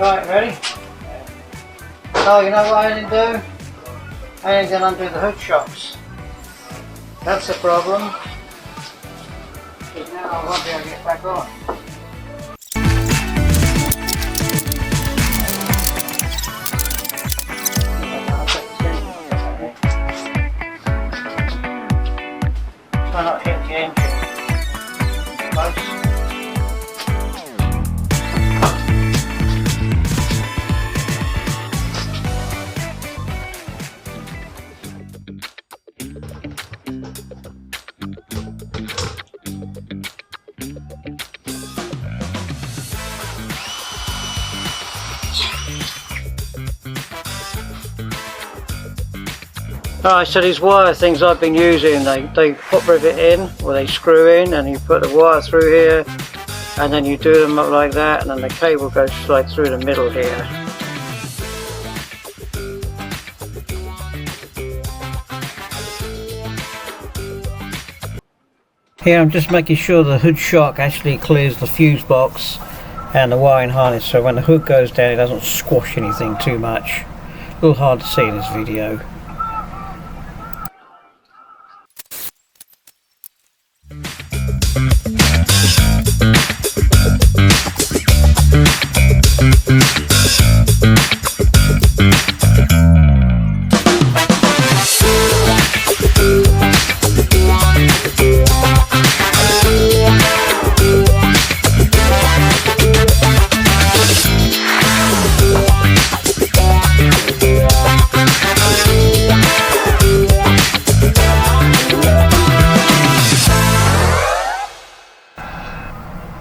Right, ready? So you know what I didn't do? I didn't undo the hood shocks. That's the problem. Because now I won't be able to get back on. Try not to hit the engine. Close. Alright, so these wire things I've been using, they hot rivet in, or they screw in, and you put the wire through here, and then you do them up like that, and then the cable goes like through the middle here. Here I'm just making sure the hood shock actually clears the fuse box and the wiring harness, so when the hood goes down it doesn't squash anything too much. A little hard to see in this video.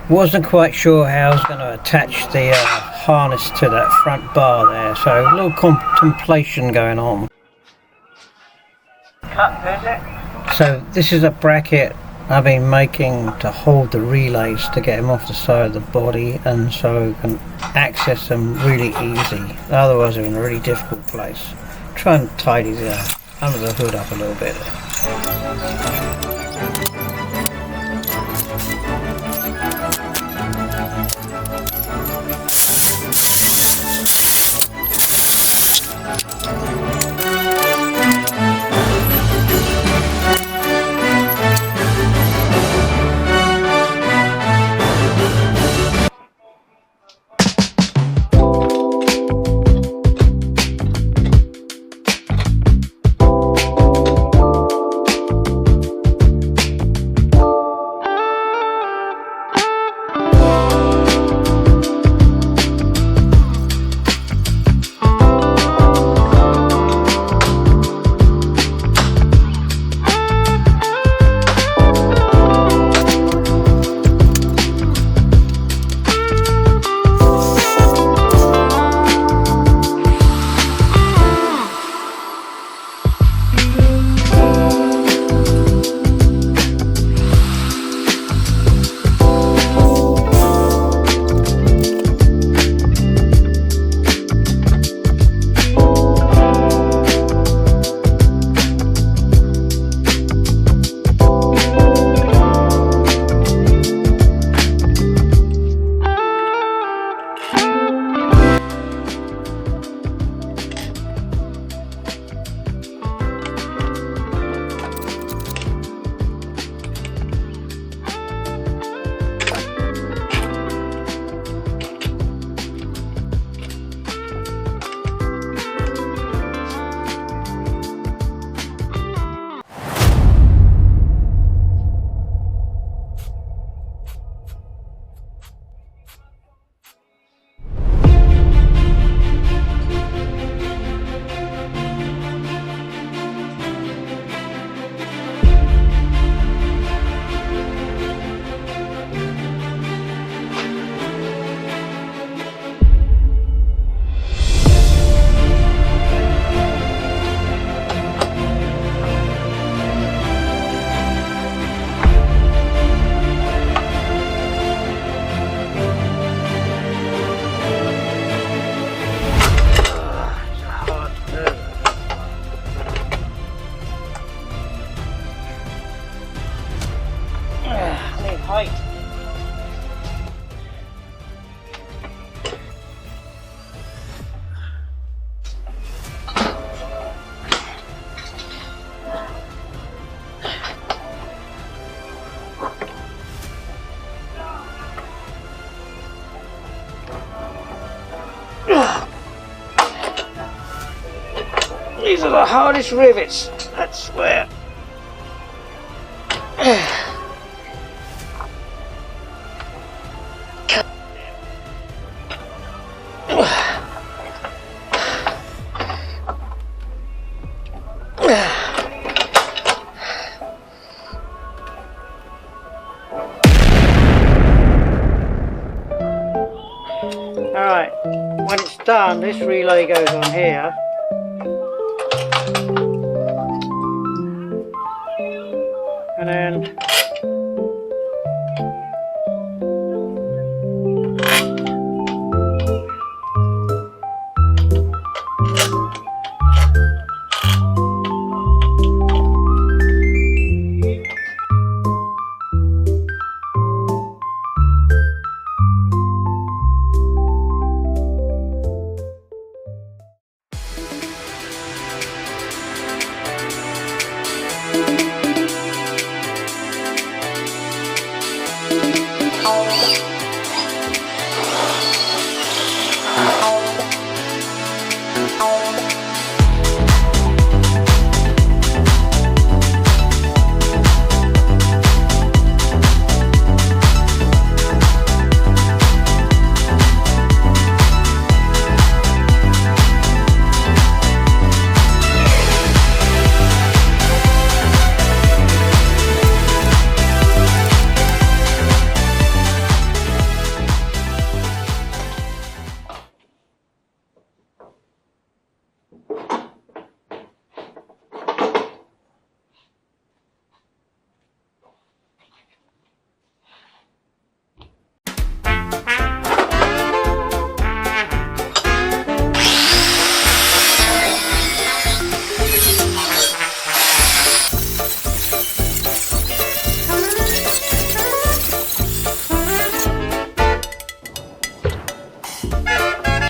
Wasn't quite sure how I was going to attach the harness to that front bar there, so a little contemplation going on. Cut visit. So this is a bracket I've been making to hold the relays to get them off the side of the body, and so I can access them really easy. Otherwise they're in a really difficult place. Try and tidy the under the hood up a little bit. hardest rivets, I swear. Alright, when it's done, this relay goes on here. And then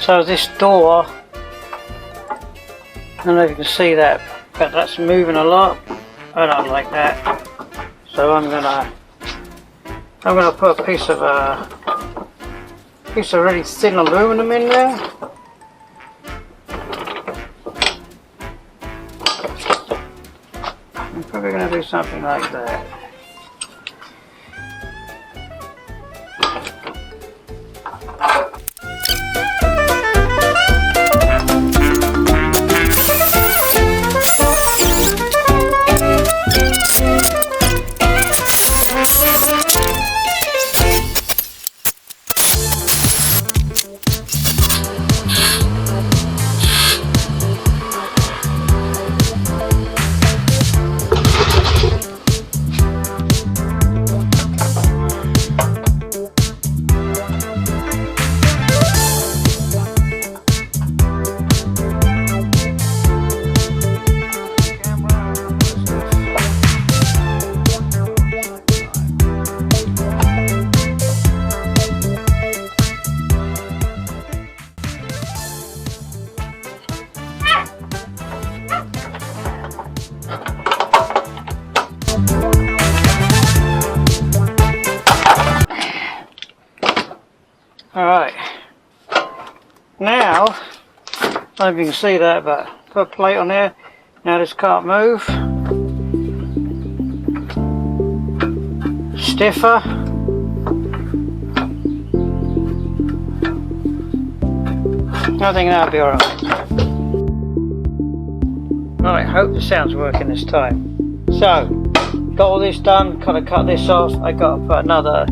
so this door, I don't know if you can see that, but that's moving a lot. I don't like that, so I'm gonna put a piece of really thin aluminum in there. I'm probably gonna do something like that. Alright, now, I don't know if you can see that, but put a plate on there. Now this can't move. Stiffer. I think that'll be alright. Right, hope the sound's working this time. So, got all this done, kind of cut this off. I got to put another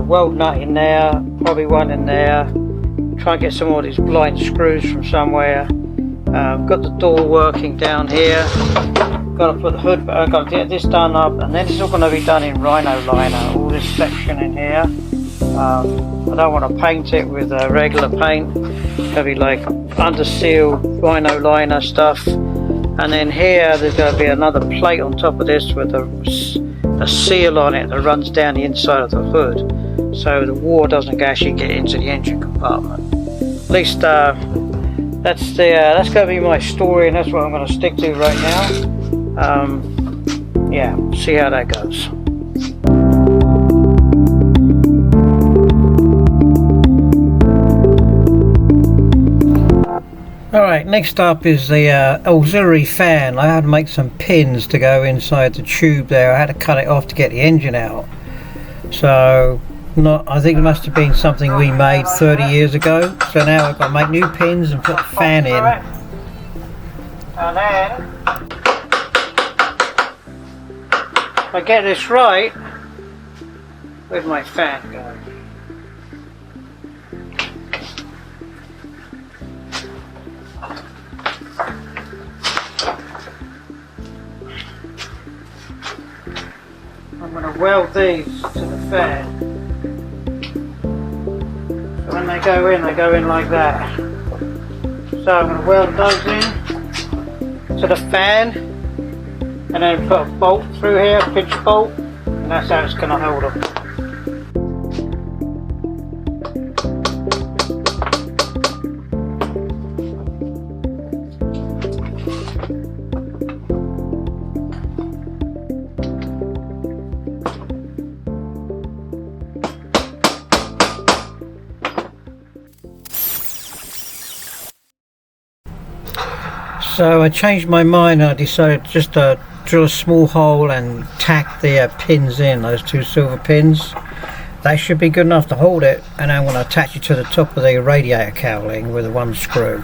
weld nut in there, probably one in there. Try and get some more of these blind screws from somewhere. Got the door working down here. Got to put the hood, I've got to get this done up, and then it's all going to be done in rhino liner, all this section in here. I don't want to paint it with regular paint. It's going to be like under seal rhino liner stuff. And then here there's going to be another plate on top of this with a seal on it that runs down the inside of the hood, so the water doesn't actually get into the engine compartment. At least that's going to be my story, and that's what I'm going to stick to right now. Yeah, see how that goes. Alright, next up is the auxiliary fan. I had to make some pins to go inside the tube there. I had to cut it off to get the engine out. So I think it must have been something we made 30 years ago. So now I've got to make new pins and put the fan in. And then, if I get this right, where'd my fan go? I'm going to weld these to the fan. So when they go in like that. So I'm going to weld those in to the fan, and then put a bolt through here, a pinch bolt, and that's how it's going to hold them. So I changed my mind and I decided just to drill a small hole and tack the pins in, those two silver pins. They should be good enough to hold it, and I'm going to attach it to the top of the radiator cowling with one screw.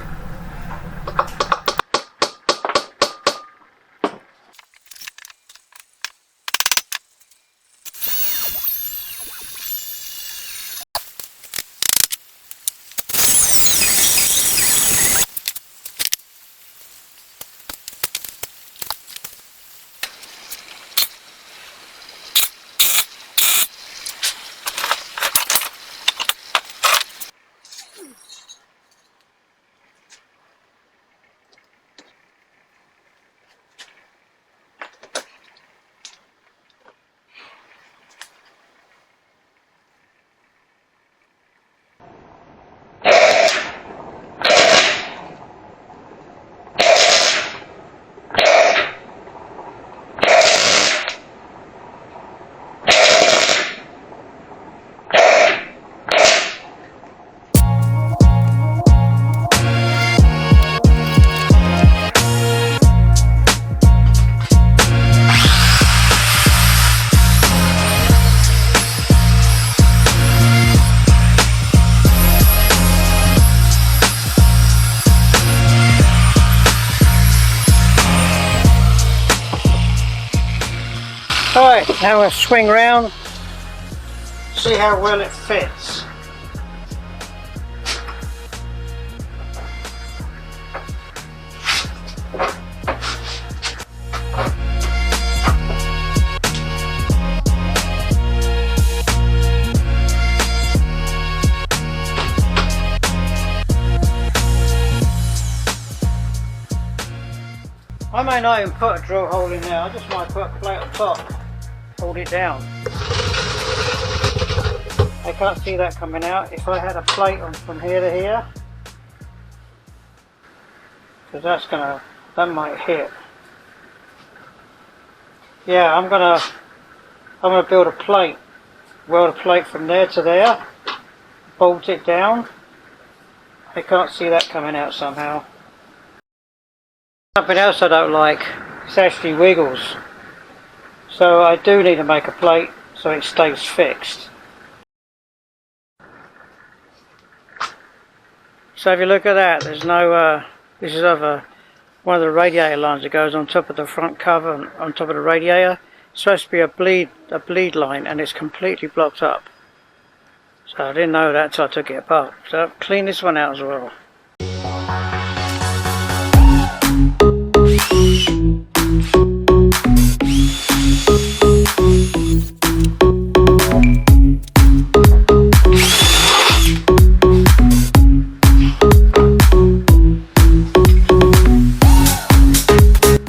Alright, now we'll swing round, see how well it fits. I may not even put a drill hole in there, I just might put a plate on top, hold it down. I can't see that coming out. If I had a plate on from here to here, because that might hit. Yeah, I'm gonna build a plate, weld a plate from there to there, bolt it down. I can't see that coming out somehow. Something else I don't like, it actually wiggles. So I do need to make a plate so it stays fixed. So if you look at that, there's no, this is over one of the radiator lines that goes on top of the front cover and on top of the radiator. It's supposed to be a bleed line, and it's completely blocked up. So I didn't know that until I took it apart. So I've cleaned this one out as well.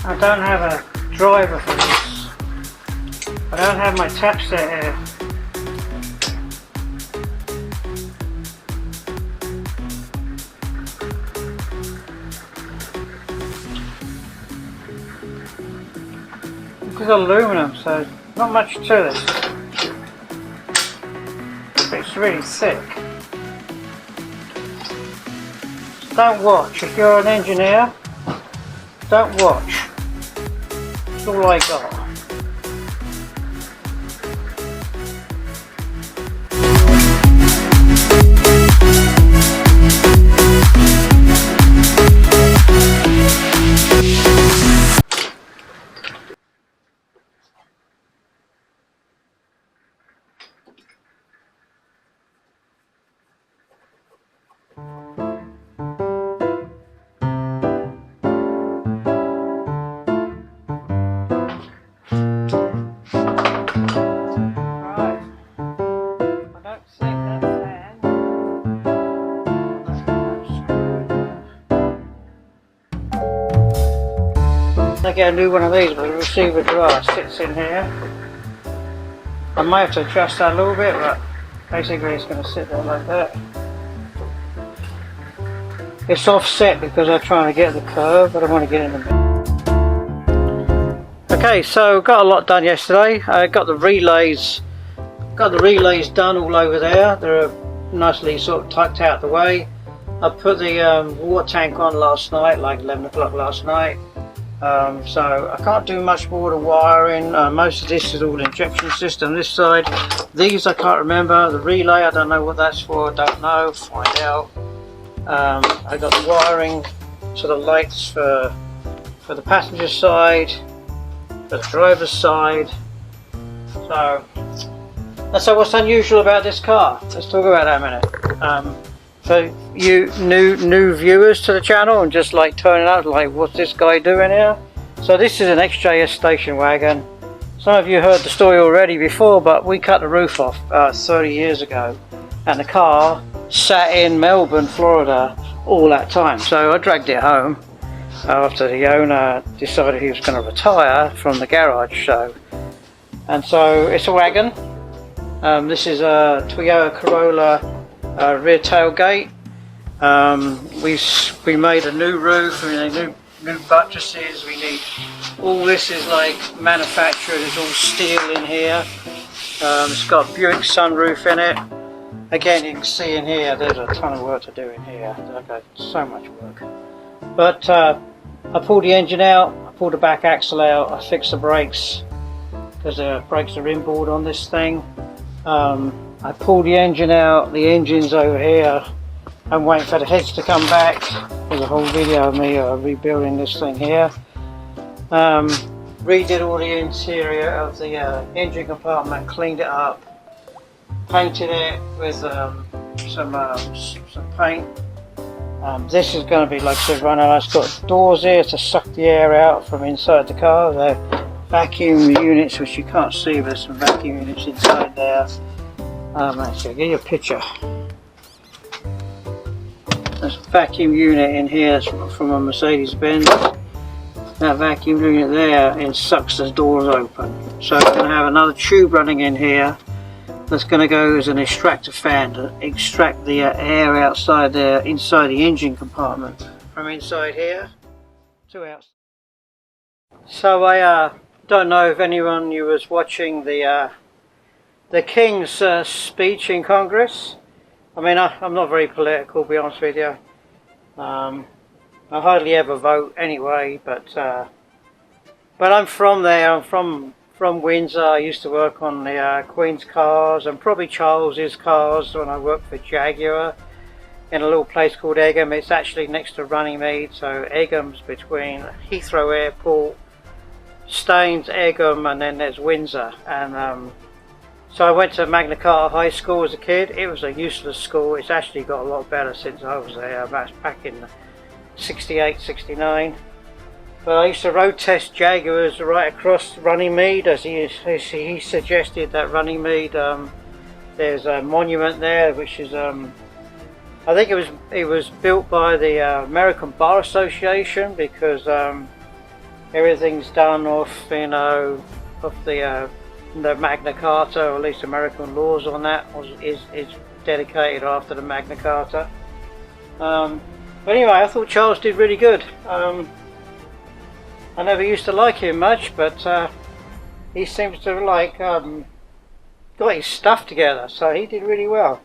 I don't have a driver for this. I don't have my tap set here. This is aluminum, so not much to this. But it's really thick. Don't watch. If you're an engineer, don't watch. That's all I got. I get a new one of these, but the receiver dryer sits in here. I might have to adjust that a little bit, but basically it's going to sit there like that. It's offset because I'm trying to get the curve, but I want to get in the middle. Okay, so got a lot done yesterday. I got the relays done all over there. They're nicely sort of tucked out the way. I put the water tank on last night, like 11 o'clock last night. So I can't do much more to wiring. Most of this is all injection system this side. These I can't remember. The relay, I don't know what that's for. Don't know. Find out. I got the wiring to the lights for the passenger side, the driver's side. So what's unusual about this car? Let's talk about that a minute. So you new viewers to the channel and just like turning up like, what's this guy doing here? So this is an XJS station wagon. Some of you heard the story already before, but we cut the roof off 30 years ago, and the car sat in Melbourne, Florida all that time. So I dragged it home after the owner decided he was going to retire from the garage. And so it's a wagon. This is a Toyota Corolla rear tailgate. We made a new roof, we need new buttresses, we need, all this is like manufactured, it's all steel in here. It's got a Buick sunroof in it. Again, you can see in here there's a ton of work to do in here. Okay, so much work. But I pulled the engine out, I pulled the back axle out, I fixed the brakes because the brakes are inboard on this thing. I pulled the engine out, the engine's over here. I'm waiting for the heads to come back. There's a whole video of me rebuilding this thing here. Redid all the interior of the engine compartment, cleaned it up, painted it with some paint. This is going to be, like I said, running. It's got doors here to suck the air out from inside the car. They're vacuum units, which you can't see, but there's some vacuum units inside there. Actually, I'll give you a picture. There's a vacuum unit in here from a Mercedes-Benz. That vacuum unit there, it sucks the doors open. So we're going to have another tube running in here that's going to go as an extractor fan to extract the air outside there, inside the engine compartment, from inside here to outside. So I don't know if anyone you was watching the King's speech in Congress. I mean, I'm not very political, to be honest with you. I hardly ever vote anyway, but I'm from there. I'm from Windsor. I used to work on the Queen's cars and probably Charles's cars when I worked for Jaguar in a little place called Egham. It's actually next to Runnymede, so Egham's between Heathrow Airport, Staines, Egham, and then there's Windsor. And so I went to Magna Carta High School as a kid. It was a useless school. It's actually got a lot better since I was there. That's back in 68, 69. But I used to road test Jaguars right across Runnymede, as he suggested that Runnymede, there's a monument there, which is, I think it was built by the American Bar Association, because everything's done off, you know, off the Magna Carta, or at least American laws on that is dedicated after the Magna Carta. But anyway, I thought Charles did really good. I never used to like him much, but he seems to have like got his stuff together, so he did really well.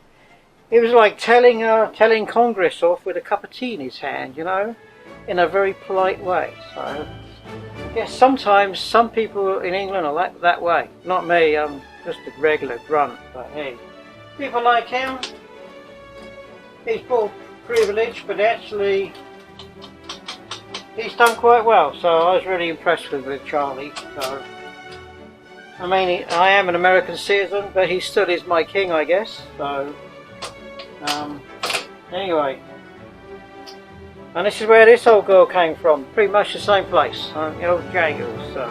It was like telling Congress off with a cup of tea in his hand, you know, in a very polite way. So I guess sometimes some people in England are that way. Not me, I'm just a regular grunt. But hey, people like him. He's more privileged, but actually he's done quite well. So I was really impressed with Charlie. So I mean, I am an American citizen, but he still is my king, I guess. So. Anyway, and this is where this old girl came from, pretty much the same place, the old Jaguar. So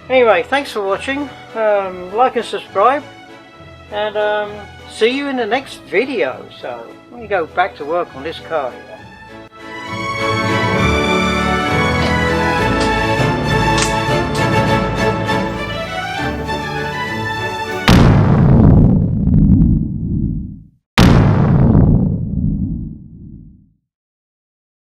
anyway, thanks for watching, like and subscribe, and see you in the next video. So let me go back to work on this car.